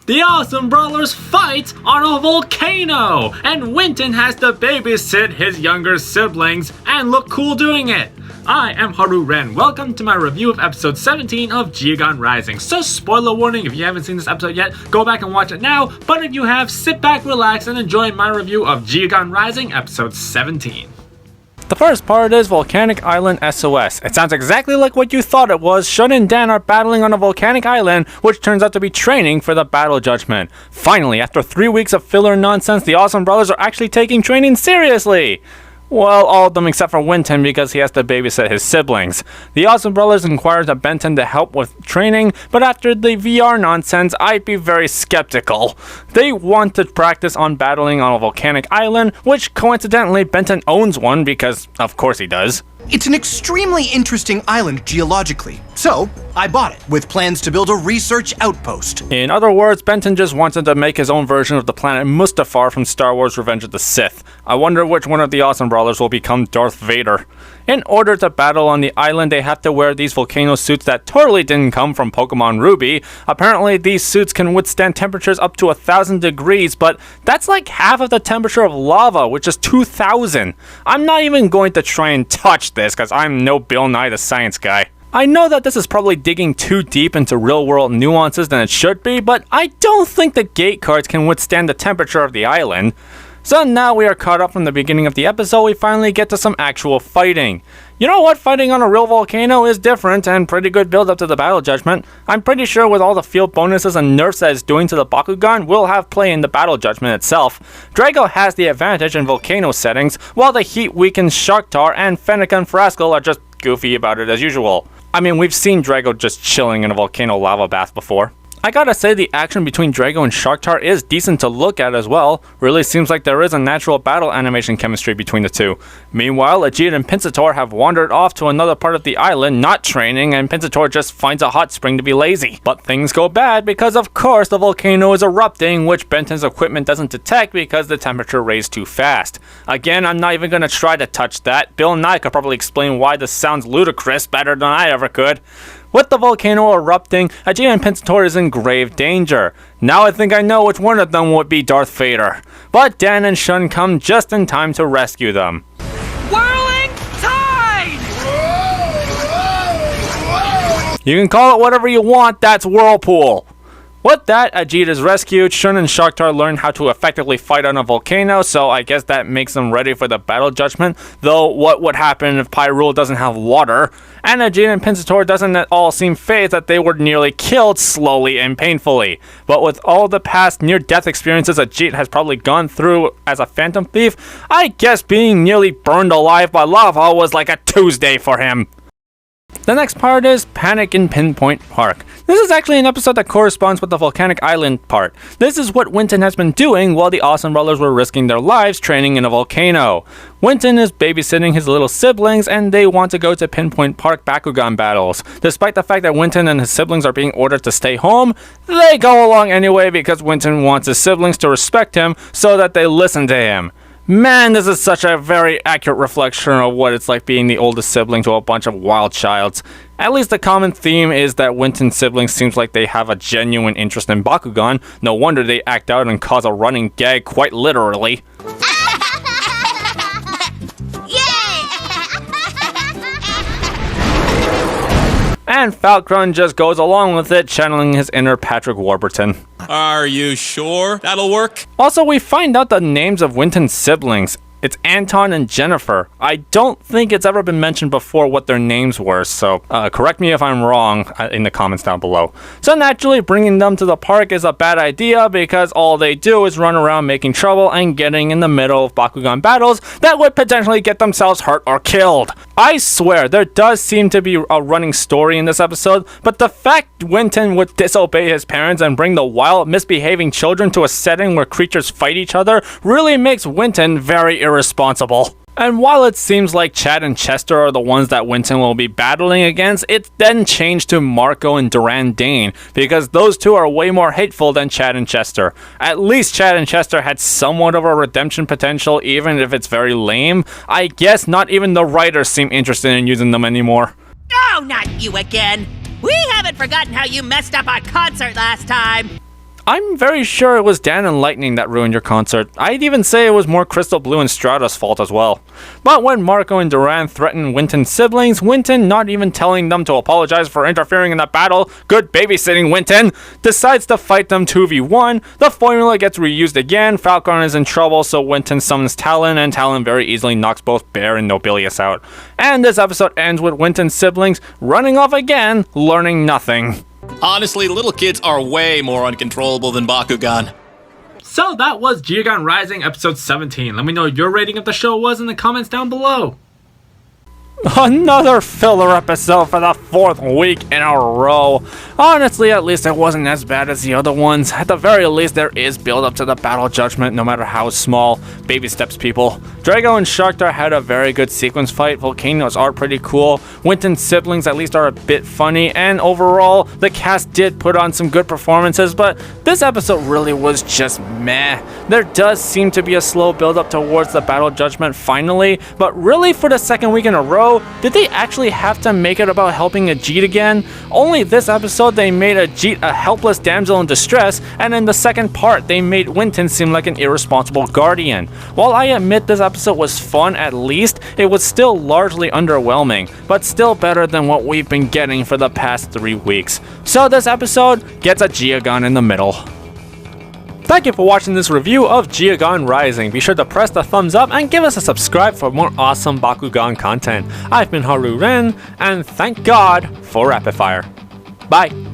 The Awesome Brawlers fight on a volcano, and Winton has to babysit his younger siblings and look cool doing it. I am Haru Ren. Welcome to my review of episode 17 of Geogan Rising. So spoiler warning, if you haven't seen this episode yet, go back and watch it now. But if you have, sit back, relax, and enjoy my review of Geogan Rising episode 17. The first part is Volcano Island SOS. It sounds exactly like what you thought it was. Shun and Dan are battling on a volcanic island, which turns out to be training for the battle judgment. Finally, after 3 weeks of filler nonsense, the Awesome Brothers are actually taking training seriously. Well, all of them except for Winton because he has to babysit his siblings. The Awesome Brothers inquire to Benton to help with training, but after the VR nonsense, I'd be very skeptical. They want to practice on battling on a volcanic island, which coincidentally Benton owns one because of course he does. It's an extremely interesting island geologically, so I bought it with plans to build a research outpost. In other words, Benton just wanted to make his own version of the planet Mustafar from Star Wars Revenge of the Sith. I wonder which one of the Awesome Brawlers will become Darth Vader. In order to battle on the island, they have to wear these volcano suits that totally didn't come from Pokemon Ruby. Apparently, these suits can withstand temperatures up to 1,000 degrees, but that's like half of the temperature of lava, which is 2,000. I'm not even going to try and touch this, because I'm no Bill Nye the Science Guy. I know that this is probably digging too deep into real-world nuances than it should be, but I don't think the gate cards can withstand the temperature of the island. So now we are caught up from the beginning of the episode, we finally get to some actual fighting. You know what? Fighting on a real volcano is different and pretty good build up to the battle judgment. I'm pretty sure with all the field bonuses and nerfs that it's doing to the Bakugan, we'll have play in the battle judgment itself. Drago has the advantage in volcano settings, while the heat weakens Shakhtar and Fennec and Frascal are just goofy about it as usual. I mean, we've seen Drago just chilling in a volcano lava bath before. I gotta say the action between Drago and Shakhtar is decent to look at as well. Really seems like there is a natural battle animation chemistry between the two. Meanwhile, Ajit and Pinssator have wandered off to another part of the island, not training, and Pinssator just finds a hot spring to be lazy. But things go bad because of course the volcano is erupting, which Benton's equipment doesn't detect because the temperature raised too fast. Again, I'm not even gonna try to touch that. Bill Nye could probably explain why this sounds ludicrous better than I ever could. With the volcano erupting, Ajit and Pinssator is in grave danger. Now I think I know which one of them would be Darth Vader. But Dan and Shun come just in time to rescue them. Whirling tide! You can call it whatever you want, that's Whirlpool. With that, Ajit is rescued, Shun and Shakhtar learn how to effectively fight on a volcano, so I guess that makes them ready for the battle judgment, though what would happen if Pyrule doesn't have water? And Ajit and Pinssator doesn't at all seem phased that they were nearly killed slowly and painfully. But with all the past near-death experiences Ajit has probably gone through as a phantom thief, I guess being nearly burned alive by lava was like a Tuesday for him. The next part is Panic in Pinpoint Park. This is actually an episode that corresponds with the volcanic island part. This is what Winton has been doing while the Awesome Brothers were risking their lives training in a volcano. Winton is babysitting his little siblings and they want to go to Pinpoint Park Bakugan battles. Despite the fact that Winton and his siblings are being ordered to stay home, they go along anyway because Winton wants his siblings to respect him so that they listen to him. Man, this is such a very accurate reflection of what it's like being the oldest sibling to a bunch of wild childs. At least the common theme is that Winton's siblings seems like they have a genuine interest in Bakugan. No wonder they act out and cause a running gag quite literally. And Falcon just goes along with it, channeling his inner Patrick Warburton. Are you sure that'll work? Also, we find out the names of Winton's siblings. It's Anton and Jennifer. I don't think it's ever been mentioned before what their names were, so correct me if I'm wrong in the comments down below. So naturally, bringing them to the park is a bad idea because all they do is run around making trouble and getting in the middle of Bakugan battles that would potentially get themselves hurt or killed. I swear, there does seem to be a running story in this episode, but the fact Winton would disobey his parents and bring the wild, misbehaving children to a setting where creatures fight each other really makes Winton very irresponsible. And while it seems like Chad and Chester are the ones that Winton will be battling against, it's then changed to Marco and Duran Dane, because those two are way more hateful than Chad and Chester. At least Chad and Chester had somewhat of a redemption potential, even if it's very lame. I guess not even the writers seem interested in using them anymore. Oh, not you again! We haven't forgotten how you messed up our concert last time! I'm very sure it was Dan and Lightning that ruined your concert. I'd even say it was more Crystal Blue and Strata's fault as well. But when Marco and Duran threaten Winton's siblings, Winton, not even telling them to apologize for interfering in the battle, good babysitting Winton, decides to fight them 2v1. The formula gets reused again, Falcon is in trouble, so Winton summons Talon, and Talon very easily knocks both Bear and Nobilius out. And this episode ends with Winton's siblings running off again, learning nothing. Honestly, little kids are way more uncontrollable than Bakugan. So that was Geogan Rising episode 17. Let me know what your rating of the show was in the comments down below. Another filler episode for the 4th week in a row. Honestly, at least it wasn't as bad as the other ones. At the very least, there is build up to the battle judgment, no matter how small. Baby steps, people. Drago and Sharktar had a very good sequence fight. Volcanoes are pretty cool. Winton's siblings at least are a bit funny. And overall, the cast did put on some good performances, but this episode really was just meh. There does seem to be a slow build up towards the battle judgment finally, but really for the 2nd week in a row, did they actually have to make it about helping Ajit again? Only this episode they made Ajit a helpless damsel in distress, and in the second part they made Winton seem like an irresponsible guardian. While I admit this episode was fun at least, it was still largely underwhelming, but still better than what we've been getting for the past 3 weeks. So this episode gets a Geogan in the middle. Thank you for watching this review of Geogan Rising. Be sure to press the thumbs up and give us a subscribe for more awesome Bakugan content. I've been Haru Ren, and thank God for Rapid Fire. Bye!